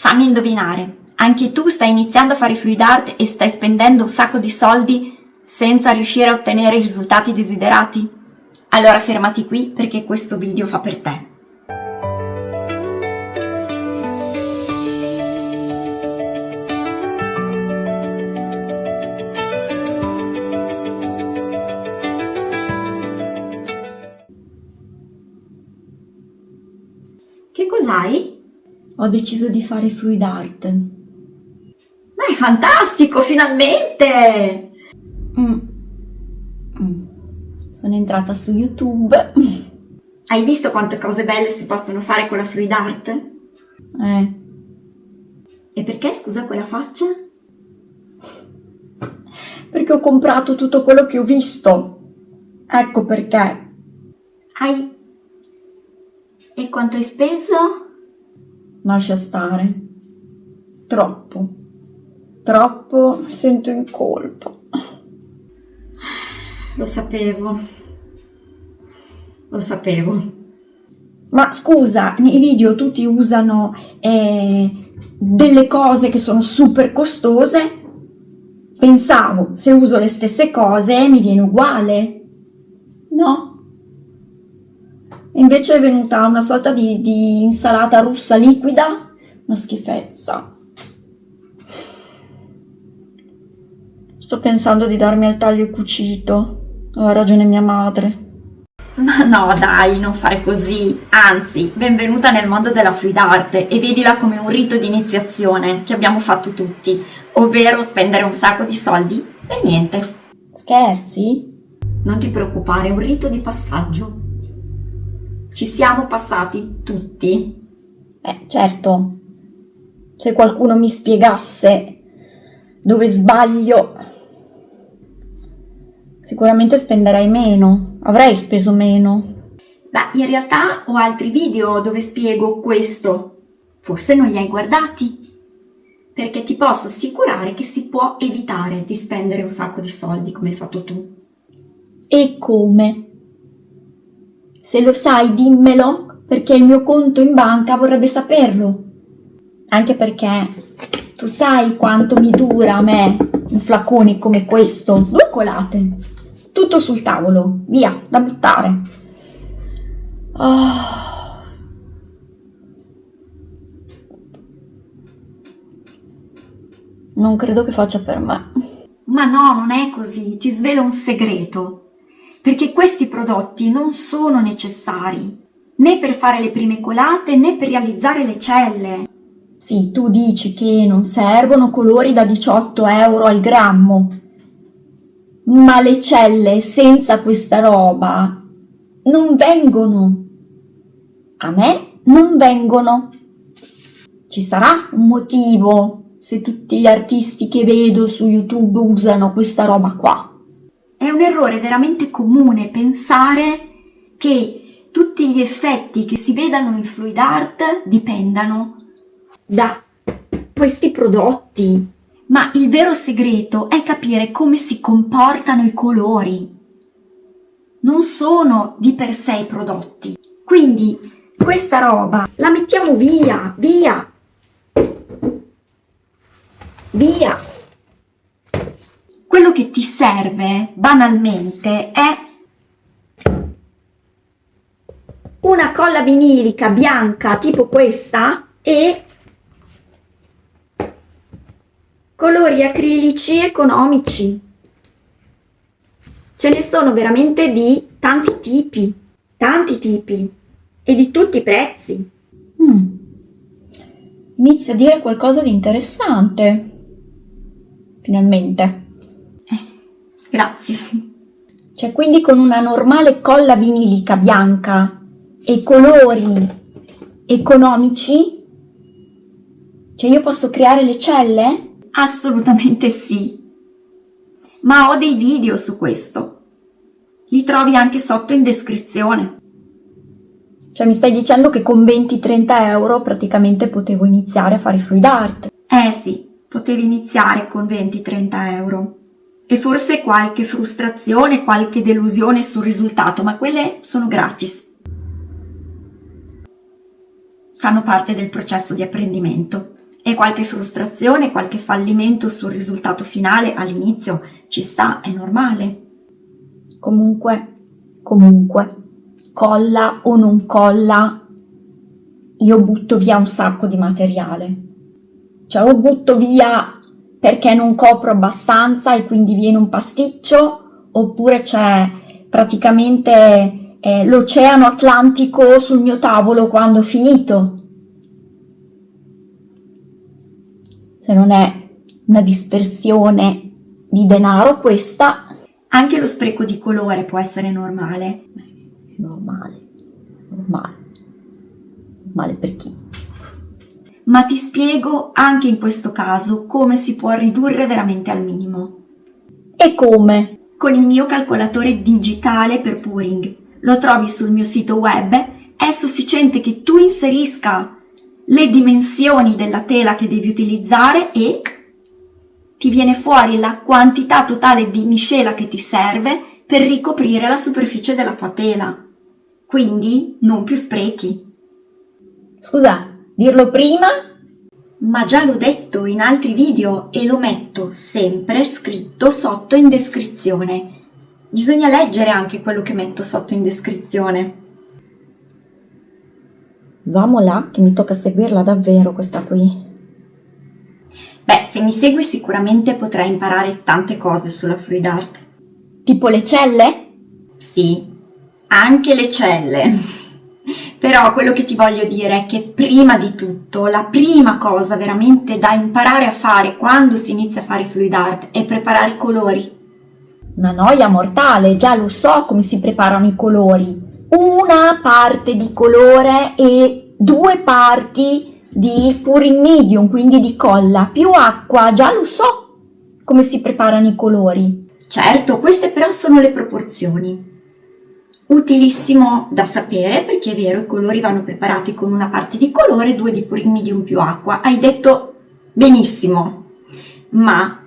Fammi indovinare, anche tu stai iniziando a fare fluid art e stai spendendo un sacco di soldi senza riuscire a ottenere i risultati desiderati? Allora fermati qui perché questo video fa per te. Che cos'hai? Ho deciso di fare fluid art. Ma è fantastico, finalmente! Sono entrata su YouTube. Hai visto quante cose belle si possono fare con la fluid art? E perché, scusa, quella faccia? Perché ho comprato tutto quello che ho visto. Ecco perché. E quanto hai speso? Lascia stare. Troppo, mi sento in colpa. Lo sapevo. Ma scusa, nei video tutti usano delle cose che sono super costose. Pensavo, se uso le stesse cose mi viene uguale. No? Invece è venuta una sorta di insalata russa liquida, una schifezza. Sto pensando di darmi al taglio cucito, aveva ragione mia madre. Ma no dai, non fare così, anzi, benvenuta nel mondo della fluid art e vedila come un rito di iniziazione che abbiamo fatto tutti, ovvero spendere un sacco di soldi per niente. Scherzi? Non ti preoccupare, è un rito di passaggio. Ci siamo passati tutti. Certo, se qualcuno mi spiegasse dove sbaglio, sicuramente spenderei meno, avrei speso meno. Beh, in realtà ho altri video dove spiego questo, forse non li hai guardati, perché ti posso assicurare che si può evitare di spendere un sacco di soldi come hai fatto tu. E come? Se lo sai, dimmelo, perché il mio conto in banca vorrebbe saperlo. Anche perché tu sai quanto mi dura a me un flacone come questo. 2 colate. Tutto sul tavolo. Via, da buttare. Non credo che faccia per me. Ma no, non è così. Ti svelo un segreto. Perché questi prodotti non sono necessari, né per fare le prime colate né per realizzare le celle. Sì, tu dici che non servono colori da 18 euro al grammo, ma le celle senza questa roba non vengono. A me non vengono. Ci sarà un motivo se tutti gli artisti che vedo su YouTube usano questa roba qua. È un errore veramente comune pensare che tutti gli effetti che si vedano in fluid art dipendano da questi prodotti. Ma il vero segreto è capire come si comportano i colori. Non sono di per sé i prodotti. Quindi questa roba la mettiamo via. Quello che ti serve, banalmente, è una colla vinilica bianca tipo questa e colori acrilici economici. Ce ne sono veramente di tanti tipi e di tutti i prezzi. Inizia a dire qualcosa di interessante. Finalmente. Grazie. Cioè, quindi con una normale colla vinilica bianca e colori economici, cioè io posso creare le celle? Assolutamente sì. Ma ho dei video su questo. Li trovi anche sotto in descrizione. Cioè mi stai dicendo che con 20-30 euro praticamente potevo iniziare a fare fluid art? Sì, potevi iniziare con 20-30 euro. E forse qualche frustrazione, qualche delusione sul risultato, ma quelle sono gratis. Fanno parte del processo di apprendimento. e qualche frustrazione, qualche fallimento sul risultato finale all'inizio ci sta, è normale. Comunque, colla o non colla, io butto via un sacco di materiale. Cioè o butto via perché non copro abbastanza e quindi viene un pasticcio, oppure c'è praticamente l'oceano Atlantico sul mio tavolo quando ho finito. Se non è una dispersione di denaro questa, anche lo spreco di colore può essere normale. Normale per chi? Ma ti spiego anche in questo caso come si può ridurre veramente al minimo. E come? Con il mio calcolatore digitale per pouring. Lo trovi sul mio sito web, è sufficiente che tu inserisca le dimensioni della tela che devi utilizzare e ti viene fuori la quantità totale di miscela che ti serve per ricoprire la superficie della tua tela. Quindi non più sprechi. Scusa, dirlo prima? Ma già l'ho detto in altri video e lo metto sempre scritto sotto in descrizione. Bisogna leggere anche quello che metto sotto in descrizione. Vamo là, che mi tocca seguirla davvero questa qui. Beh, se mi segui sicuramente potrai imparare tante cose sulla Fluid Art. Tipo le celle? Sì, anche le celle. Però quello che ti voglio dire è che prima di tutto, la prima cosa veramente da imparare a fare quando si inizia a fare Fluid Art è preparare i colori. Una noia mortale, già lo so come si preparano i colori. Una parte di colore e 2 parti di pouring medium, quindi di colla, più acqua, già lo so come si preparano i colori. Certo, queste però sono le proporzioni. Utilissimo da sapere perché è vero, i colori vanno preparati con una parte di colore e 2 di pouring medium più acqua. Hai detto benissimo, ma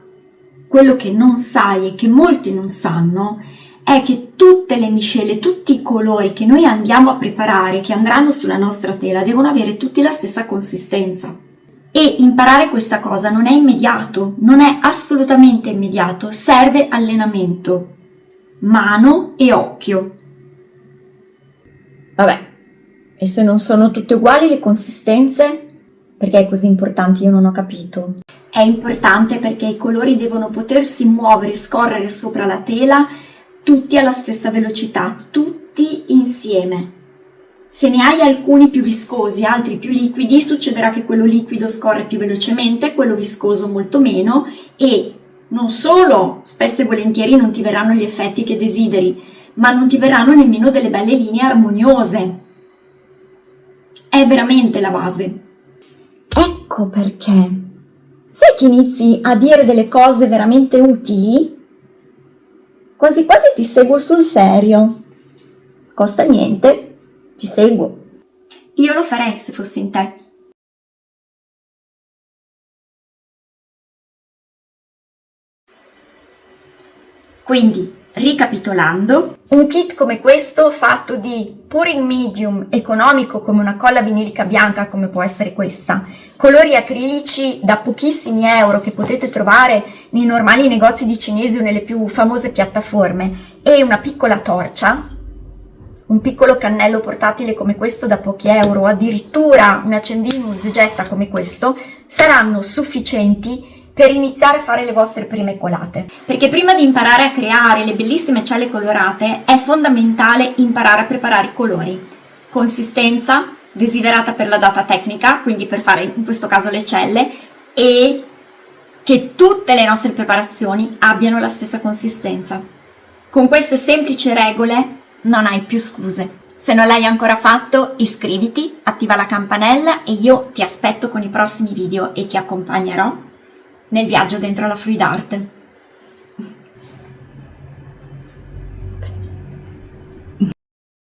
quello che non sai e che molti non sanno è che tutte le miscele, tutti i colori che noi andiamo a preparare, che andranno sulla nostra tela, devono avere tutti la stessa consistenza. E imparare questa cosa non è immediato, non è assolutamente immediato, serve allenamento, mano e occhio. Vabbè, e se non sono tutte uguali le consistenze? Perché è così importante? Io non ho capito. È importante perché i colori devono potersi muovere e scorrere sopra la tela tutti alla stessa velocità, tutti insieme. Se ne hai alcuni più viscosi, altri più liquidi, succederà che quello liquido scorre più velocemente, quello viscoso molto meno e non solo, spesso e volentieri non ti verranno gli effetti che desideri, ma non ti verranno nemmeno delle belle linee armoniose. È veramente la base. Ecco perché. Sai che inizi a dire delle cose veramente utili? Quasi quasi ti seguo sul serio. Costa niente, ti seguo. Io lo farei se fossi in te. Quindi, ricapitolando, un kit come questo fatto di pouring medium economico come una colla vinilica bianca come può essere questa, colori acrilici da pochissimi euro che potete trovare nei normali negozi di cinesi o nelle più famose piattaforme e una piccola torcia, un piccolo cannello portatile come questo da pochi euro, addirittura un accendino usegetta come questo, saranno sufficienti per iniziare a fare le vostre prime colate. Perché prima di imparare a creare le bellissime celle colorate è fondamentale imparare a preparare i colori. Consistenza desiderata per la data tecnica, quindi per fare in questo caso le celle, e che tutte le nostre preparazioni abbiano la stessa consistenza. Con queste semplici regole non hai più scuse. Se non l'hai ancora fatto, iscriviti, attiva la campanella e io ti aspetto con i prossimi video e ti accompagnerò nel viaggio dentro la Fluid Art.